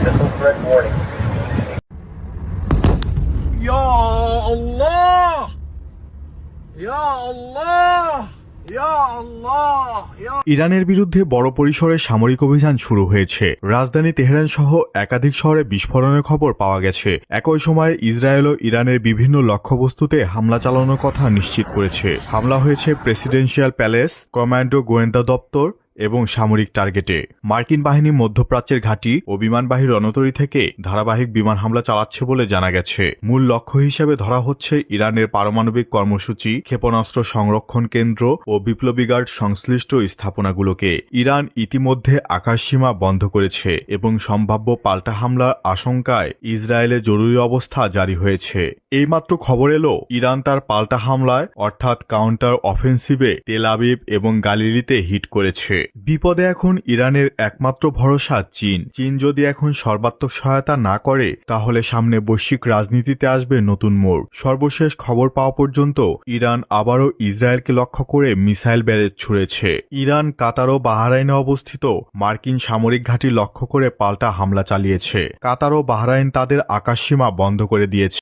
Missile threat warning. Ya Allah! Ya Allah! Ya Allah! Ya ইরানের বিরুদ্ধে বড় পরিসরে সামরিক অভিযান শুরু হয়েছে। রাজধানী তেহরান সহ একাধিক শহরে বিস্ফোরণের খবর পাওয়া গেছে। একই সময়ে ইসরায়েলও ইরানের বিভিন্ন লক্ষ্যবস্তুতে হামলা চালানোর কথা নিশ্চিত করেছে। হামলা হয়েছে প্রেসিডেন্সিয়াল প্যালেস, কমান্ডো গোয়েন্দা দপ্তর এবং সামরিক টার্গেটে। মার্কিন বাহিনী মধ্যপ্রাচ্যের ঘাঁটি ও বিমানবাহী রণতরী থেকে ধারাবাহিক বিমান হামলা চালাচ্ছে বলে জানা গেছে। মূল লক্ষ্য হিসেবে ধরা হচ্ছে ইরানের পারমাণবিক কর্মসূচি, ক্ষেপণাস্ত্র সংরক্ষণ কেন্দ্র ও বিপ্লবী গার্ড সংশ্লিষ্ট স্থাপনাগুলোকে। ইরান ইতিমধ্যে আকাশসীমা বন্ধ করেছে এবং সম্ভাব্য পাল্টা হামলার আশঙ্কায় ইসরায়েলে জরুরি অবস্থা জারি হয়েছে। এইমাত্র খবর এলো ইরান তার পাল্টা হামলায় অর্থাৎ কাউন্টার অফেন্সিভে তেল আবিব এবং গালিলিতে হিট করেছে। বিপদে এখন ইরানের একমাত্র ভরসা চীন। চীন যদি এখন সর্বাত্মক সহায়তা না করে তাহলে সামনে বৈশ্বিক রাজনীতিতে আসবে নতুন মোড়। সর্বশেষ খবর পাওয়া পর্যন্ত ইরান আবারও ইসরায়েলকে লক্ষ্য করে মিসাইল ব্যারেজ ছুড়েছে। ইরান কাতার ও বাহরাইনে অবস্থিত মার্কিন সামরিক ঘাঁটি লক্ষ্য করে পাল্টা হামলা চালিয়েছে। কাতার ও বাহরাইন তাদের আকাশসীমা বন্ধ করে দিয়েছে।